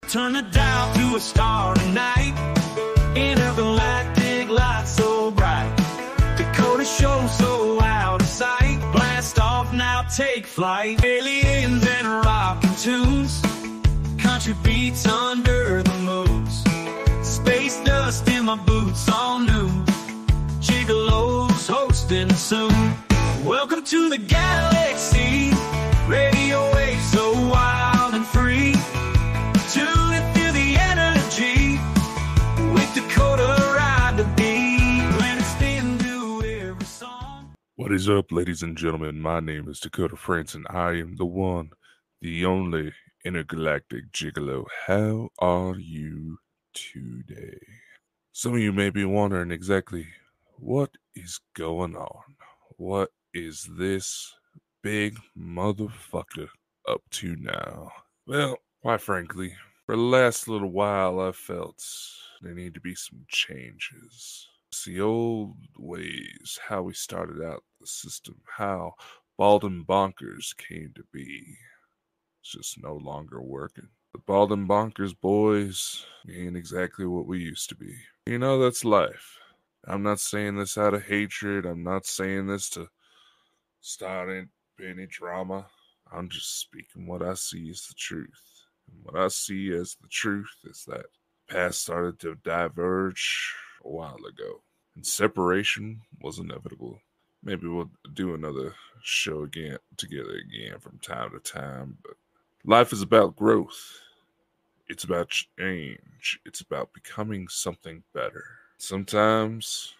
Turn the dial to a starry night. Intergalactic light so bright. Dakota show so out of sight. Blast off now, take flight. Aliens and rockin' tunes. Country beats under the moons. Space dust in my boots, all new. Gigolos hosting soon. Welcome to the galaxy. Radio waves so wild and free. Tune and feel the energy. With Dakota ride the beat. Let it spin to every song. What is up, ladies and gentlemen? My name is Dakota Frandsen. I am the one, the only Intergalactic Gigolo. How are you today? Some of you may be wondering exactly what is going on. What is this big motherfucker up to now? Well, quite frankly, for the last little while I felt there need to be some changes. It's the old ways, how we started out the system, how Bald and Bonkers came to be. It's just no longer working. The Bald and Bonkers boys ain't exactly what we used to be. You know, that's life. I'm not saying this out of hatred. I'm not saying this to start any drama. I'm just speaking what I see as the truth. And what I see as the truth is that past started to diverge a while ago. And separation was inevitable. Maybe we'll do another show together again from time to time. But life is about growth. It's about change. It's about becoming something better. Sometimes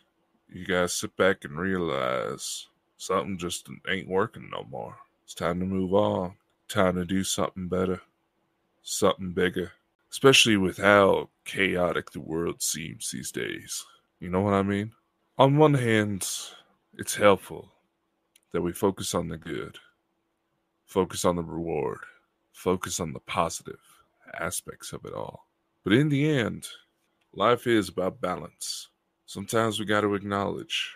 you gotta sit back and realize something just ain't working no more. It's time to move on. Time to do something better. Something bigger. Especially with how chaotic the world seems these days. You know what I mean? On one hand, it's helpful that we focus on the good. Focus on the reward. Focus on the positive aspects of it all. But in the end, life is about balance. Sometimes we got to acknowledge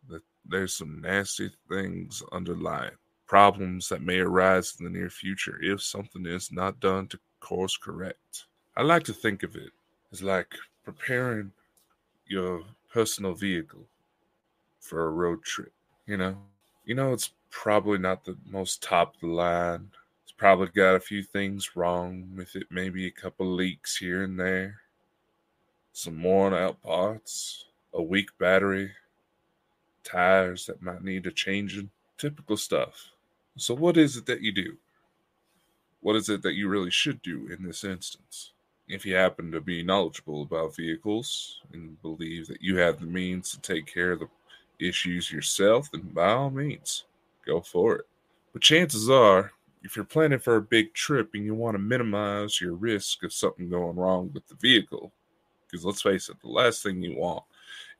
that there's some nasty things underlying, problems that may arise in the near future if something is not done to course correct. I like to think of it as like preparing your personal vehicle for a road trip. You know, it's probably not the most top of the line. It's probably got a few things wrong with it, maybe a couple leaks here and there. Some worn out parts, a weak battery, tires that might need a changing, typical stuff. So what is it that you do? What is it that you really should do in this instance? If you happen to be knowledgeable about vehicles and believe that you have the means to take care of the issues yourself, then by all means, go for it. But chances are, if you're planning for a big trip and you want to minimize your risk of something going wrong with the vehicle, because let's face it, the last thing you want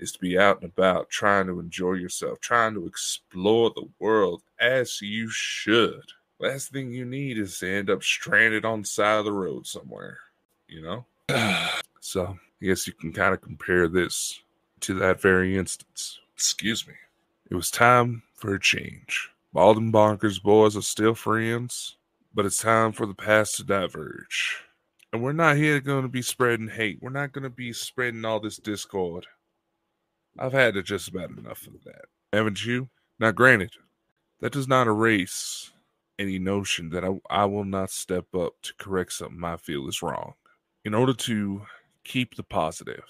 is to be out and about trying to enjoy yourself, trying to explore the world as you should. Last thing you need is to end up stranded on the side of the road somewhere, you know? So, I guess you can kind of compare this to that very instance. Excuse me. It was time for a change. Bald and Bonkers boys are still friends, but it's time for the past to diverge. And we're not here going to be spreading hate. We're not going to be spreading all this discord. I've had just about enough of that. Haven't you? Now, granted, that does not erase any notion that I will not step up to correct something I feel is wrong. In order to keep the positive,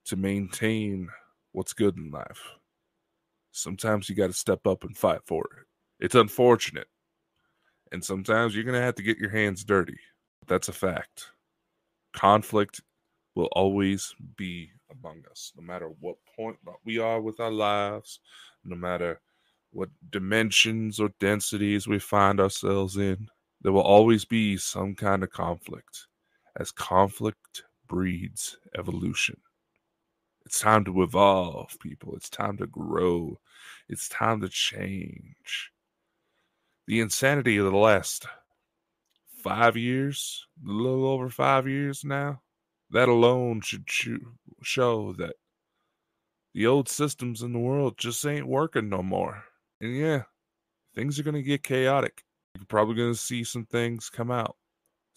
to maintain what's good in life, sometimes you got to step up and fight for it. It's unfortunate. And sometimes you're going to have to get your hands dirty. That's a fact. Conflict will always be among us, no matter what point we are with our lives, no matter what dimensions or densities we find ourselves in. There will always be some kind of conflict, as conflict breeds evolution. It's time to evolve, people. It's time to grow. It's time to change. The insanity of the last 5 years, a little over 5 years now, that alone should show that the old systems in the world just ain't working no more. And yeah, things are going to get chaotic. You're probably going to see some things come out.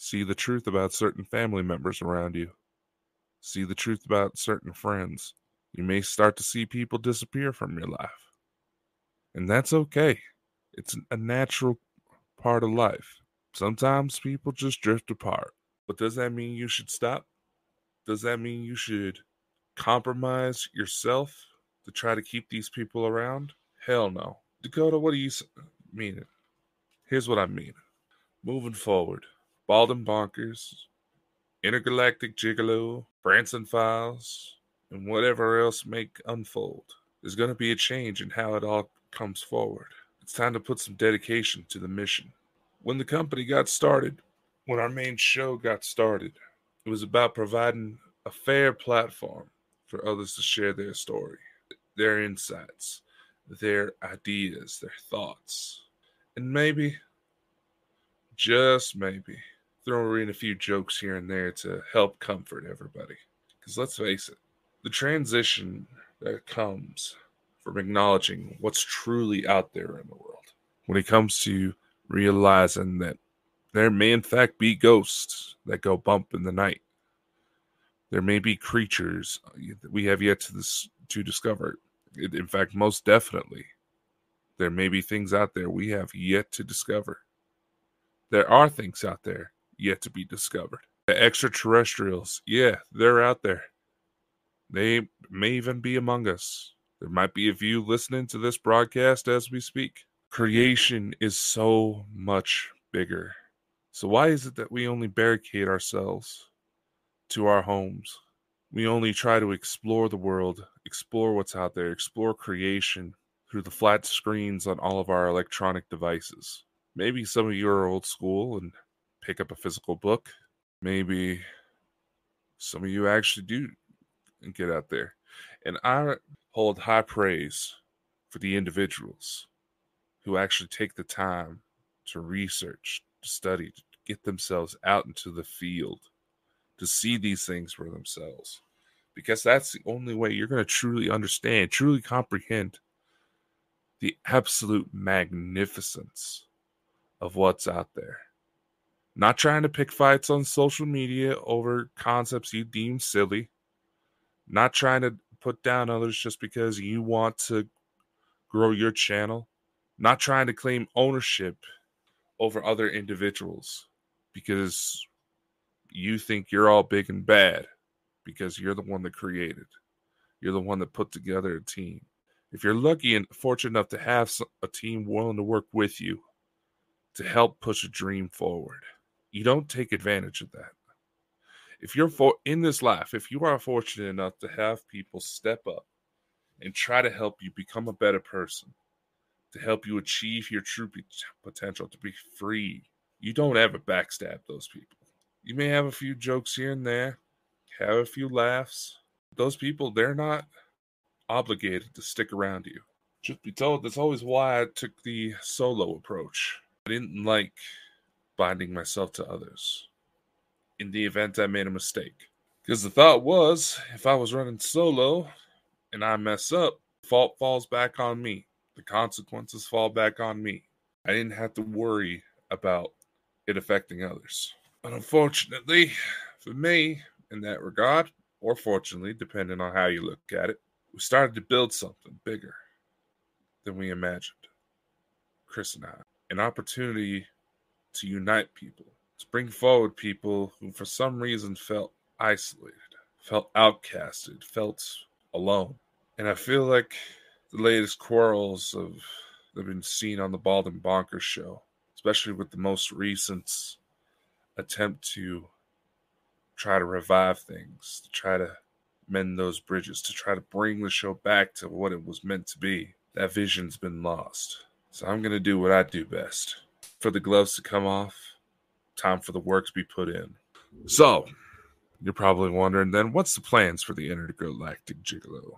See the truth about certain family members around you. See the truth about certain friends. You may start to see people disappear from your life. And that's okay. It's a natural part of life. Sometimes people just drift apart. But does that mean you should stop? Does that mean you should compromise yourself to try to keep these people around? Hell no. Dakota, what do you mean? Here's what I mean. Moving forward, Bald and Bonkers, Intergalactic Gigolo, Frandsen Files, and whatever else may unfold. There's going to be a change in how it all comes forward. It's time to put some dedication to the mission. When the company got started, when our main show got started, it was about providing a fair platform for others to share their story, their insights, their ideas, their thoughts, and maybe, just maybe, throw in a few jokes here and there to help comfort everybody. Because let's face it, the transition that comes from acknowledging what's truly out there in the world, when it comes to realizing that there may in fact be ghosts that go bump in the night, there may be creatures that we have yet to discover. In fact, most definitely, there may be things out there we have yet to discover. There are things out there yet to be discovered. The extraterrestrials, yeah, they're out there. They may even be among us. There might be a few listening to this broadcast as we speak. Creation is so much bigger. So why is it that we only barricade ourselves to our homes? We only try to explore the world, explore what's out there, explore creation through the flat screens on all of our electronic devices. Maybe some of you are old school and pick up a physical book. Maybe some of you actually do get out there. And I hold high praise for the individuals who actually take the time to research, to study, to get themselves out into the field, to see these things for themselves. Because that's the only way you're going to truly understand, truly comprehend the absolute magnificence of what's out there. Not trying to pick fights on social media over concepts you deem silly. Not trying to put down others just because you want to grow your channel. Not trying to claim ownership over other individuals because you think you're all big and bad because you're the one that created. You're the one that put together a team. If you're lucky and fortunate enough to have a team willing to work with you to help push a dream forward, you don't take advantage of that. If you're in this life, if you are fortunate enough to have people step up and try to help you become a better person, to help you achieve your true potential, to be free, you don't ever backstab those people. You may have a few jokes here and there, have a few laughs. Those people, they're not obligated to stick around you. Truth be told, that's always why I took the solo approach. I didn't like binding myself to others in the event I made a mistake. Because the thought was, if I was running solo and I mess up, the fault falls back on me. The consequences fall back on me. I didn't have to worry about it affecting others. But unfortunately, for me, in that regard, or fortunately, depending on how you look at it, we started to build something bigger than we imagined. Chris and I. An opportunity to unite people, to bring forward people who for some reason felt isolated, felt outcasted, felt alone. And I feel like the latest quarrels that have been seen on the Bald and Bonkers show, especially with the most recent attempt to try to revive things, to try to mend those bridges, to try to bring the show back to what it was meant to be. That vision's been lost. So I'm going to do what I do best. For the gloves to come off, time for the work to be put in. So, you're probably wondering then, what's the plans for the Intergalactic Gigolo?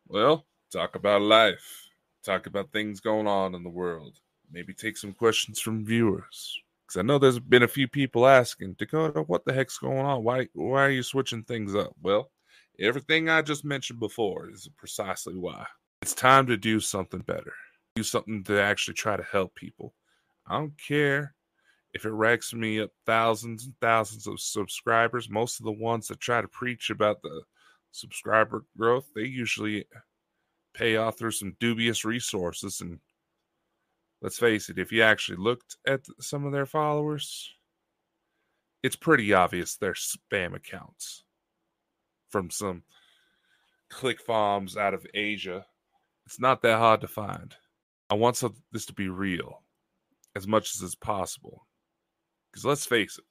Well, talk about life. Talk about things going on in the world. Maybe take some questions from viewers. Because I know there's been a few people asking, Dakota, what the heck's going on? Why are you switching things up? Well, everything I just mentioned before is precisely why. It's time to do something better. Do something to actually try to help people. I don't care If it racks me up thousands and thousands of subscribers, most of the ones that try to preach about the subscriber growth, they usually pay off through some dubious resources. And let's face it, if you actually looked at some of their followers, it's pretty obvious they're spam accounts from some click farms out of Asia. It's not that hard to find. I want this to be real as much as is possible. Because let's face it,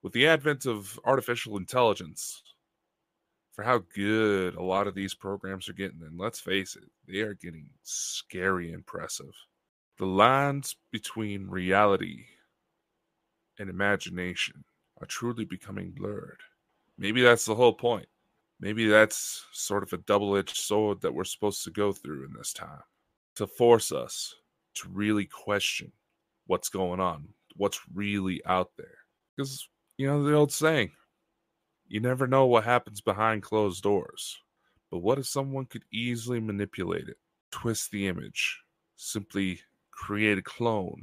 with the advent of artificial intelligence, for how good a lot of these programs are getting, and let's face it, they are getting scary impressive. The lines between reality and imagination are truly becoming blurred. Maybe that's the whole point. Maybe that's sort of a double-edged sword that we're supposed to go through in this time, to force us to really question what's going on, what's really out there. Because, you know, the old saying, you never know what happens behind closed doors. But what if someone could easily manipulate it, twist the image, simply create a clone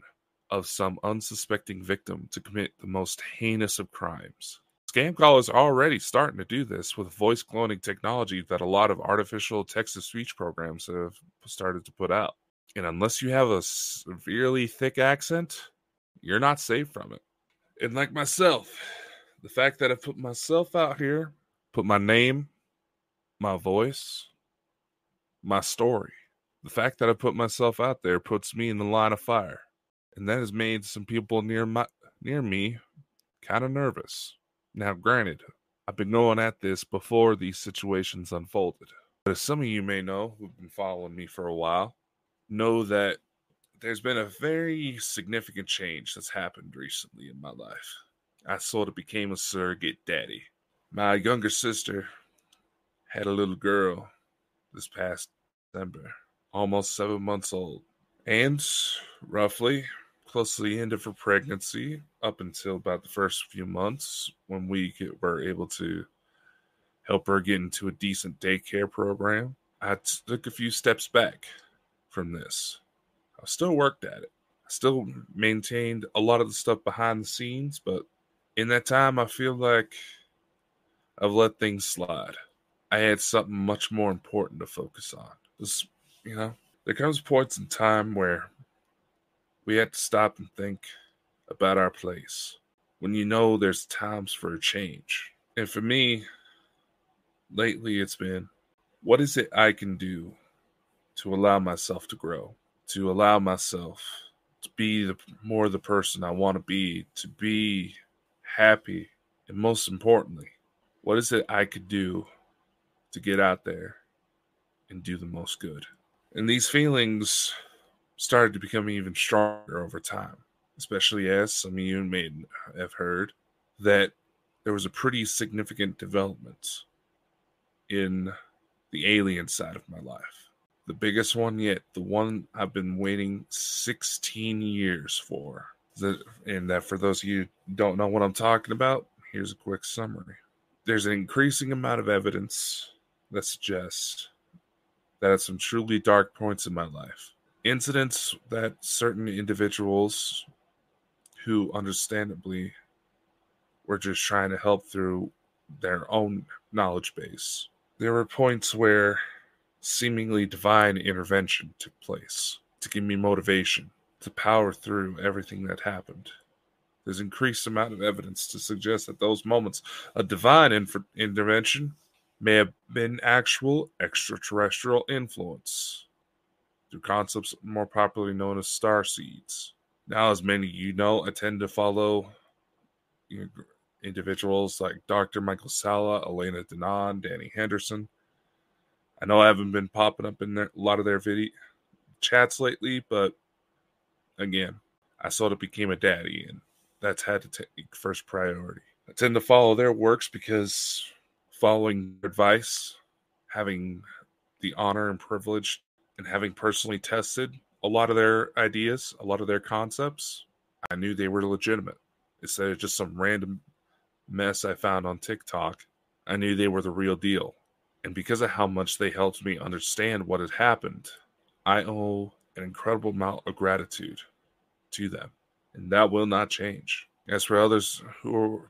of some unsuspecting victim to commit the most heinous of crimes? Scam callers are already starting to do this with voice cloning technology that a lot of artificial text-to-speech programs have started to put out. And unless you have a severely thick accent, you're not safe from it. And like myself, the fact that I put myself out here, put my name, my voice, my story, the fact that I put myself out there puts me in the line of fire. And that has made some people near me kind of nervous. Now, granted, I've been going at this before these situations unfolded. But as some of you may know, who've been following me for a while, know that there's been a very significant change that's happened recently in my life. I sort of became a surrogate daddy. My younger sister had a little girl this past December, almost 7 months old. And roughly close to the end of her pregnancy, up until about the first few months when we were able to help her get into a decent daycare program, I took a few steps back from this. I still worked at it. I still maintained a lot of the stuff behind the scenes, but in that time, I feel like I've let things slide. I had something much more important to focus on. Just, you know, there comes points in time where we have to stop and think about our place. When you know there's times for a change. And for me, lately it's been, what is it I can do to allow myself to grow? To allow myself to be more the person I want to be happy, and most importantly, what is it I could do to get out there and do the most good? And these feelings started to become even stronger over time, especially as some of you may have heard that there was a pretty significant development in the alien side of my life. The biggest one yet, the one I've been waiting 16 years for. And that for those of you who don't know what I'm talking about, here's a quick summary. There's an increasing amount of evidence that suggests that at some truly dark points in my life, incidents that certain individuals who understandably were just trying to help through their own knowledge base, there were points where seemingly divine intervention took place to give me motivation to power through everything that happened. There's increased amount of evidence to suggest that those moments of divine intervention may have been actual extraterrestrial influence through concepts more popularly known as star seeds. Now, as many of you know, I tend to follow individuals like Dr. Michael Salla, Elena Denon, Danny Henderson. I know I haven't been popping up in a lot of their video chats lately, but again, I sort of became a daddy, and that's had to take first priority. I tend to follow their works because following their advice, having the honor and privilege, and having personally tested a lot of their ideas, a lot of their concepts, I knew they were legitimate. Instead of just some random mess I found on TikTok, I knew they were the real deal. And because of how much they helped me understand what had happened, I owe an incredible amount of gratitude to them. and that will not change. As for others who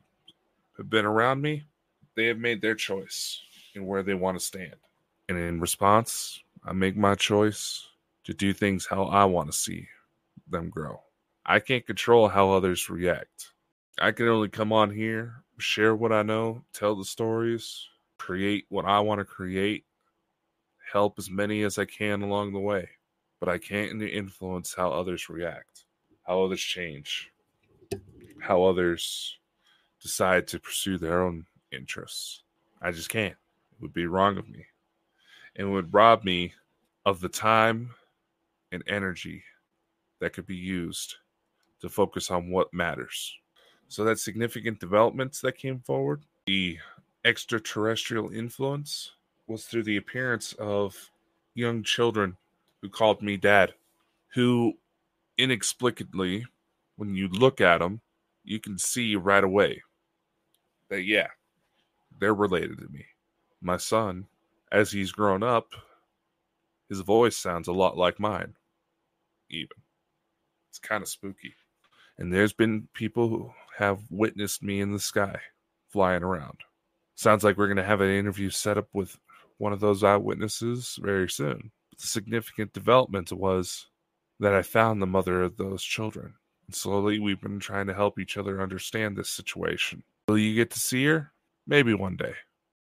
have been around me, they have made their choice in where they want to stand. And in response, I make my choice to do things how I want to see them grow. I can't control how others react. I can only come on here, share what I know, tell the stories, create what I want to create, help as many as I can along the way. But I can't influence how others react, how others change, how others decide to pursue their own interests. I just can't. It would be wrong of me. And it would rob me of the time and energy that could be used to focus on what matters. So that significant developments that came forward, the extraterrestrial influence, was through the appearance of young children who called me dad, who inexplicably, when you look at them, you can see right away that, yeah, they're related to me. My son, as he's grown up, his voice sounds a lot like mine, even. It's kind of spooky. And there's been people who have witnessed me in the sky, flying around. Sounds like we're going to have an interview set up with one of those eyewitnesses very soon. But the significant development was that I found the mother of those children. And slowly we've been trying to help each other understand this situation. Will you get to see her? Maybe one day.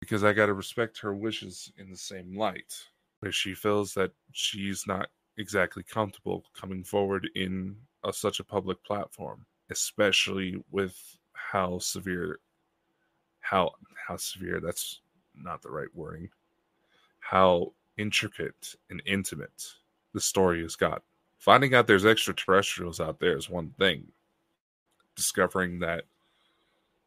Because I got to respect her wishes in the same light. If she feels that she's not exactly comfortable coming forward in such a public platform, especially with how severe, that's not the right wording, how intricate and intimate the story has got. Finding out there's extraterrestrials out there is one thing. Discovering that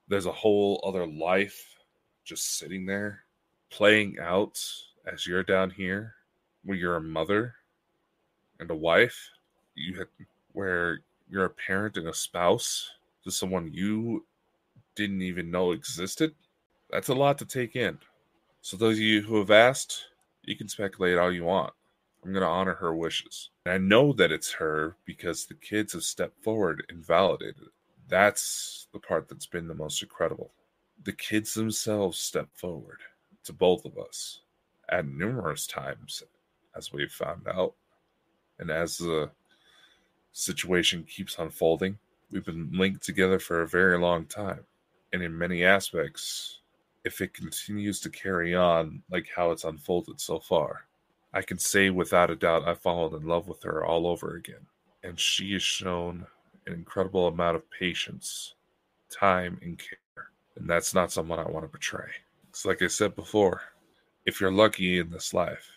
there's a whole other life just sitting there, playing out as you're down here, where you're a mother and a wife, where you're a parent and a spouse to someone you didn't even know existed. That's a lot to take in. So those of you who have asked, you can speculate all you want. I'm going to honor her wishes. And I know that it's her because the kids have stepped forward and validated it. That's the part that's been the most incredible. The kids themselves stepped forward to both of us at numerous times, as we've found out. And as the situation keeps unfolding, we've been linked together for a very long time. And in many aspects, if it continues to carry on like how it's unfolded so far, I can say without a doubt I've fallen in love with her all over again. And she has shown an incredible amount of patience, time, and care. And that's not someone I want to betray. It's like I said before, if you're lucky in this life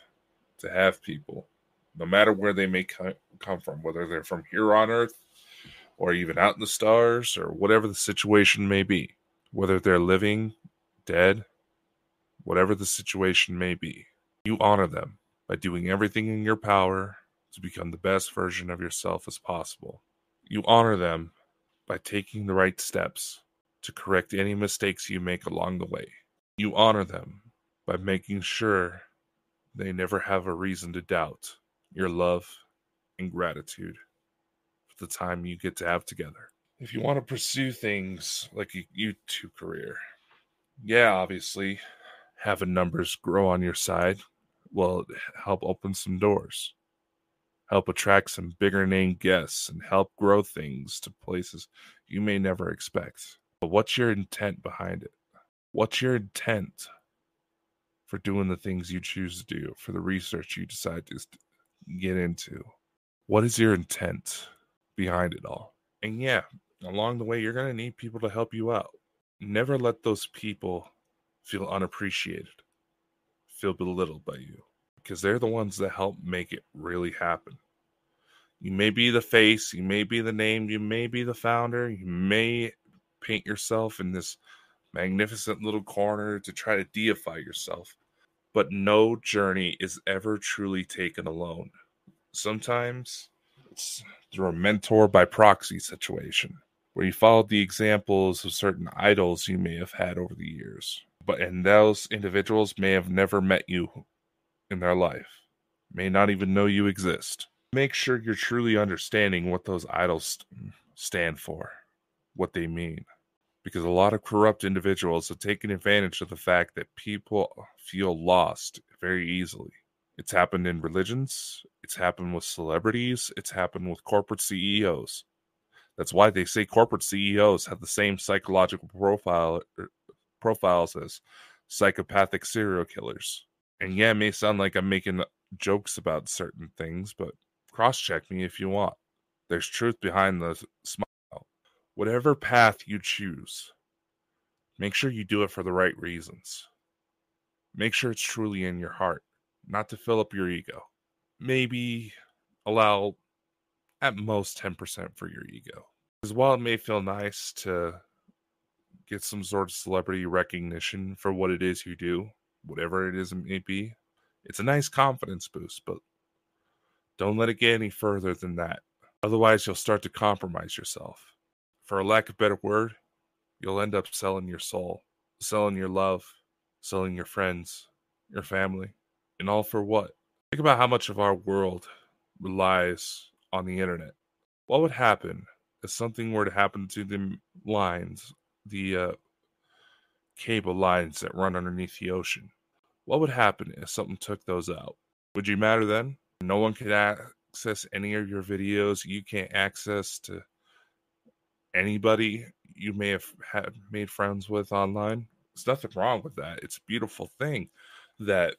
to have people, no matter where they may come from, whether they're from here on Earth or even out in the stars or whatever the situation may be, whether they're living, dead, whatever the situation may be, you honor them by doing everything in your power to become the best version of yourself as possible. You honor them by taking the right steps to correct any mistakes you make along the way. You honor them by making sure they never have a reason to doubt your love and gratitude for the time you get to have together. If you want to pursue things like a YouTube career, yeah, obviously, having numbers grow on your side will help open some doors, help attract some bigger name guests, and help grow things to places you may never expect. But what's your intent behind it? What's your intent for doing the things you choose to do, for the research you decide to get into? What is your intent behind it all? And yeah, along the way, you're going to need people to help you out. Never let those people feel unappreciated, feel belittled by you, because they're the ones that help make it really happen. You may be the face, you may be the name, you may be the founder, you may paint yourself in this magnificent little corner to try to deify yourself, but no journey is ever truly taken alone. Sometimes it's through a mentor by proxy situation, where you followed the examples of certain idols you may have had over the years. And those individuals may have never met you in their life, may not even know you exist. Make sure you're truly understanding what those idols stand for, what they mean. Because a lot of corrupt individuals have taken advantage of the fact that people feel lost very easily. It's happened in religions, it's happened with celebrities, it's happened with corporate CEOs. That's why they say corporate CEOs have the same psychological profiles as psychopathic serial killers. And yeah, it may sound like I'm making jokes about certain things, but cross-check me if you want. There's truth behind the smile. Whatever path you choose, make sure you do it for the right reasons. Make sure it's truly in your heart, not to fill up your ego. Maybe allow at most 10% for your ego. Because while it may feel nice to get some sort of celebrity recognition for what it is you do, whatever it is it may be, it's a nice confidence boost, but don't let it get any further than that. Otherwise, you'll start to compromise yourself. For a lack of a better word, you'll end up selling your soul, selling your love, selling your friends, your family, and all for what? Think about how much of our world relies on the internet. What would happen if something were to happen to the lines, the cable lines that run underneath the ocean? What would happen if something took those out? Would you matter then? No one could access any of your videos. You can't access to anybody you may have made friends with online. There's nothing wrong with that. It's a beautiful thing that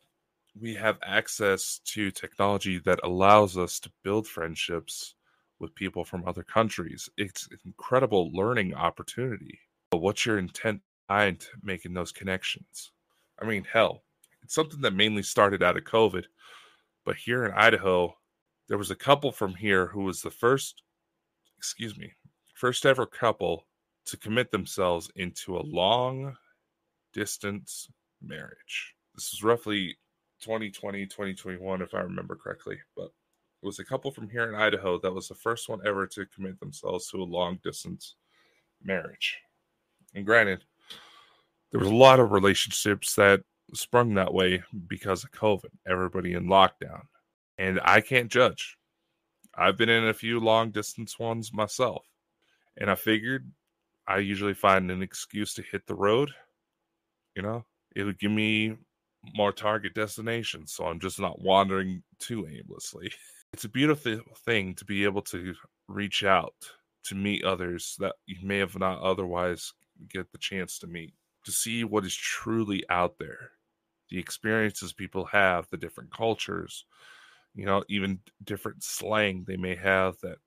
we have access to technology that allows us to build friendships with people from other countries. It's an incredible learning opportunity. But what's your intent behind making those connections? I mean, hell, it's something that mainly started out of COVID. But here in Idaho, there was a couple from here who was the first ever couple to commit themselves into a long distance marriage. This was roughly 2020, 2021, if I remember correctly. But it was a couple from here in Idaho that was the first one ever to commit themselves to a long distance marriage. And granted, there was a lot of relationships that sprung that way because of COVID, everybody in lockdown. And I can't judge. I've been in a few long distance ones myself. And I figured I usually find an excuse to hit the road. It would give me more target destinations, so I'm just not wandering too aimlessly. It's a beautiful thing to be able to reach out to meet others that you may have not otherwise get the chance to meet, to see what is truly out there, the experiences people have, the different cultures, even different slang they may have that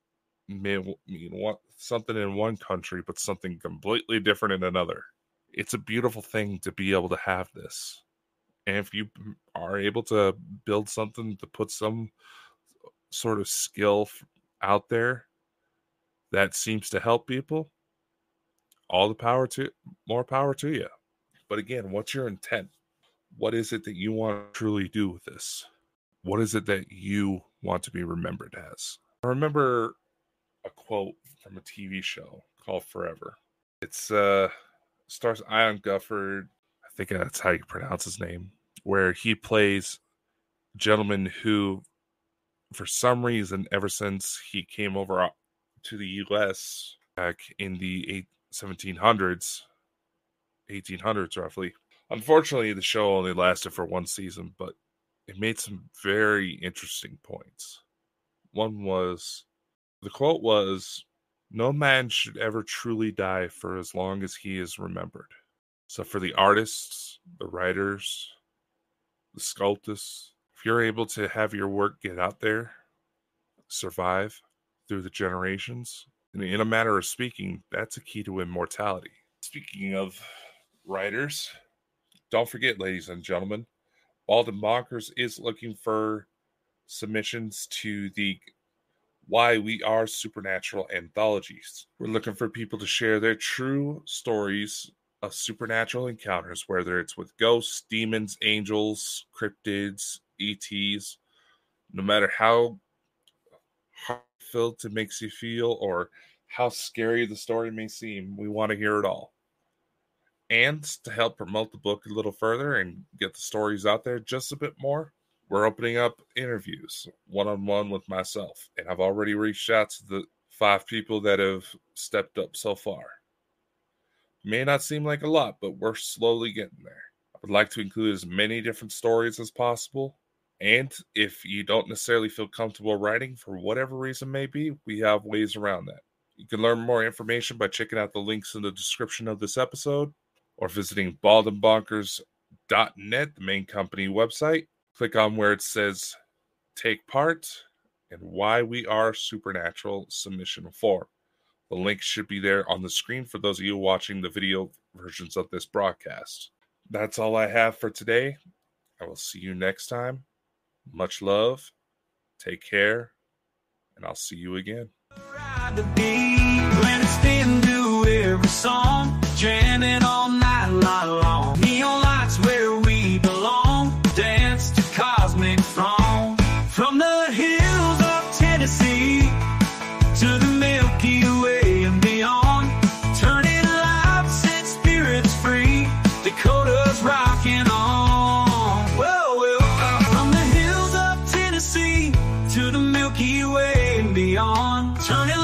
may mean something in one country, but something completely different in another. It's a beautiful thing to be able to have this. And if you are able to build something to put some sort of skill out there that seems to help people, more power to you. But again, what's your intent? What is it that you want to truly do with this? What is it that you want to be remembered as? I remember a quote from a TV show called Forever. It's stars Ian Gufford, I think that's how you pronounce his name, where he plays a gentleman who, for some reason, ever since he came over to the U.S. back in the 1700s, 1800s roughly. Unfortunately, the show only lasted for one season, but it made some very interesting points. The quote was, "No man should ever truly die for as long as he is remembered." So for the artists, the writers, the sculptors, if you're able to have your work get out there, survive through the generations, and in a matter of speaking, that's a key to immortality. Speaking of writers, don't forget, ladies and gentlemen, Bald and Bonkers is looking for submissions to the Why We Are Supernatural anthologies. We're looking for people to share their true stories of supernatural encounters, whether it's with ghosts, demons, angels, cryptids, ETs, no matter how heartfelt it makes you feel or how scary the story may seem, we want to hear it all. And to help promote the book a little further and get the stories out there just a bit more, we're opening up interviews one-on-one with myself. And I've already reached out to the 5 people that have stepped up so far. May not seem like a lot, but we're slowly getting there. I would like to include as many different stories as possible. And if you don't necessarily feel comfortable writing for whatever reason may be, we have ways around that. You can learn more information by checking out the links in the description of this episode or visiting baldandbonkers.net, the main company website. Click on where it says Take Part and Why We Are Supernatural Submission Form. The link should be there on the screen for those of you watching the video versions of this broadcast. That's all I have for today. I will see you next time. Much love. Take care. And I'll see you again. The beat, when it's into every song, jamming all night long. Neon lights where we belong. Dance to cosmic throng. From the hills of Tennessee to the Milky Way and beyond, turning lives and spirits free. Dakota's rocking on. Whoa, from the hills of Tennessee to the Milky Way and beyond, turning